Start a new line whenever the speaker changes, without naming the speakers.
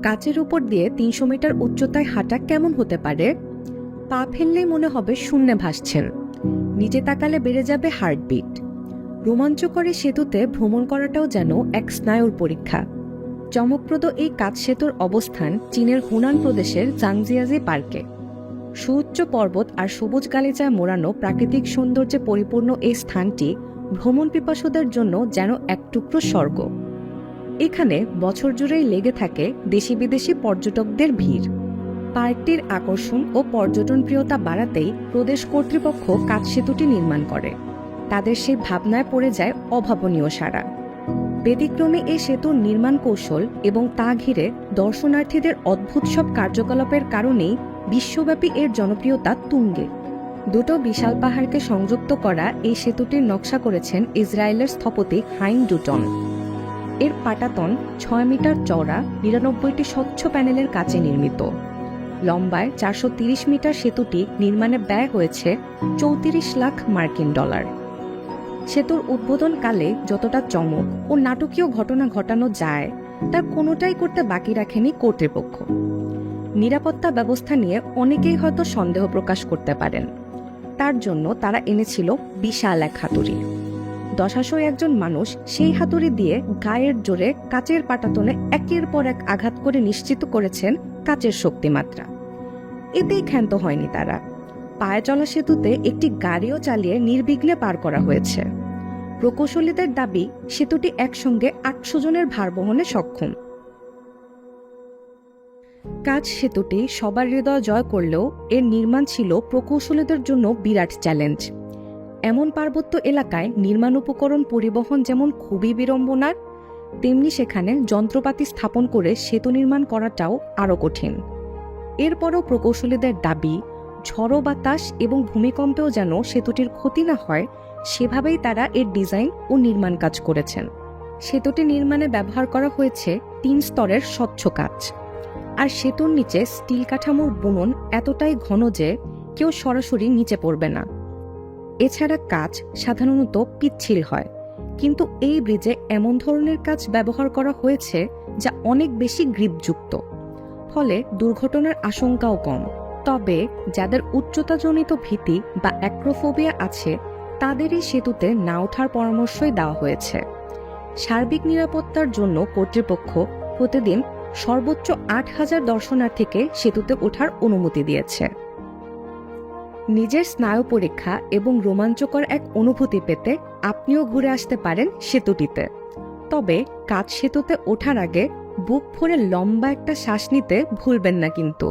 কাচের উপর দিয়ে ৩০০ মিটার উচ্চতায় হাঁটা কেমন হতে পারে? পা ফেললেই মনে হবে শূন্যে ভাসছেন, নিচে তাকালে বেড়ে যাবে হার্টবিট। রোমাঞ্চকর এই সেতুতে ভ্রমণ করাটাও যেন এক স্নায়ুর পরীক্ষা। চমকপ্রদ এই কাচ সেতুর অবস্থান চীনের হুনান প্রদেশের জাংজিয়াজি পার্কে। সুউচ্চ পর্বত আর সবুজ গালিচায় মোড়ানো প্রাকৃতিক সৌন্দর্যে পরিপূর্ণ এই স্থানটি ভ্রমণ পিপাসুদের জন্য যেন এক টুকরো স্বর্গ। এখানে বছর জুড়েই লেগে থাকে দেশি বিদেশি পর্যটকদের ভিড়। পার্কটির আকর্ষণ ও পর্যটন প্রিয়তা বাড়াতেই প্রদেশ কর্তৃপক্ষ কাচ সেতুটি নির্মাণ করে। তাদের সেই ভাবনায় পড়ে যায় অভাবনীয় সাড়া। ব্যতিক্রমী এই সেতুর নির্মাণ কৌশল এবং তা ঘিরে দর্শনার্থীদের অদ্ভুত সব কার্যকলাপের কারণেই বিশ্বব্যাপী এর জনপ্রিয়তা তুঙ্গে। দুটো বিশাল পাহাড়কে সংযুক্ত করা এই সেতুটির নকশা করেছেন ইসরায়েলের স্থপতি হাইম ডুটন। এর পাটাতন ৬ মিটার চওড়া, ৯৯টি স্বচ্ছ প্যানেলের কাচে নির্মিত। লম্বায় ৪৩০ মিটার সেতুটি নির্মাণে ব্যয় হয়েছে ৩৪ লাখ মার্কিন ডলার। সেতুর উদ্বোধনকালে যতটা চমক ও নাটকীয় ঘটনা ঘটানো যায়, তার কোনোটাই করতে বাকি রাখেনি কর্তৃপক্ষ। নিরাপত্তা ব্যবস্থা নিয়ে অনেকেই হয়তো সন্দেহ প্রকাশ করতে পারেন। তার জন্য তারা এনেছিল বিশাল এক হাতুড়ি। দশাশয় একজন মানুষ সেই হাতুড়ি দিয়ে গায়ের জোরে কাচের পাটাতনে একের পর এক আঘাত করে নিশ্চিত করেছেন কাচের শক্তিমাত্রা। এতেই ক্ষান্ত হয়নি তারা। পায়ে চলা সেতুতে একটি গাড়িও চালিয়ে নির্বিঘ্নে পার করা হয়েছে। প্রকৌশলীদের দাবি, সেতুটি একসঙ্গে ৮০০ জনের ভার বহনে সক্ষম। কাচ সেতুটি সবার হৃদয় জয় করলেও এর নির্মাণ ছিল প্রকৌশলীদের জন্য বিরাট চ্যালেঞ্জ। এমন পার্বত্য এলাকায় নির্মাণ উপকরণ পরিবহন যেমন খুবই বিড়ম্বনার, তেমনি সেখানে যন্ত্রপাতি স্থাপন করে সেতু নির্মাণ করাটাও আরও কঠিন। এরপরও প্রকৌশলীদের দাবি, ঝড়ো বাতাস এবং ভূমিকম্পেও যেন সেতুটির ক্ষতি না হয়, সেভাবেই তারা এর ডিজাইন ও নির্মাণ কাজ করেছেন। সেতুটি নির্মাণে ব্যবহার করা হয়েছে ৩ স্তরের স্বচ্ছ কাচ। আর সেতুর নিচে স্টিল কাঠামোর বুনন এতটাই ঘন যে কেউ সরাসরি নিচে পড়বে না। এছাড়া কাচ সাধারণত পিচ্ছিল হয়, কিন্তু এই ব্রিজে এমন ধরনের কাচ ব্যবহার করা হয়েছে যা অনেক বেশি গ্রিপযুক্ত, ফলে দুর্ঘটনার আশঙ্কাও কম। তবে যাদের উচ্চতাজনিত ভীতি বা অ্যাক্রোফোবিয়া আছে, তাদেরই সেতুতে না ওঠার পরামর্শই দেওয়া হয়েছে। সার্বিক নিরাপত্তার জন্য কর্তৃপক্ষ প্রতিদিন সর্বোচ্চ ৮,০০০ দর্শনার্থীকে সেতুতে ওঠার অনুমতি দিয়েছে। নিজের স্নায়ু পরীক্ষা এবং রোমাঞ্চকর এক অনুভূতি পেতে আপনিও ঘুরে আসতে পারেন সেতুটিতে। তবে কাচ সেতুতে ওঠার আগে বুক ভরে লম্বা একটা শ্বাস নিতে ভুলবেন না কিন্তু।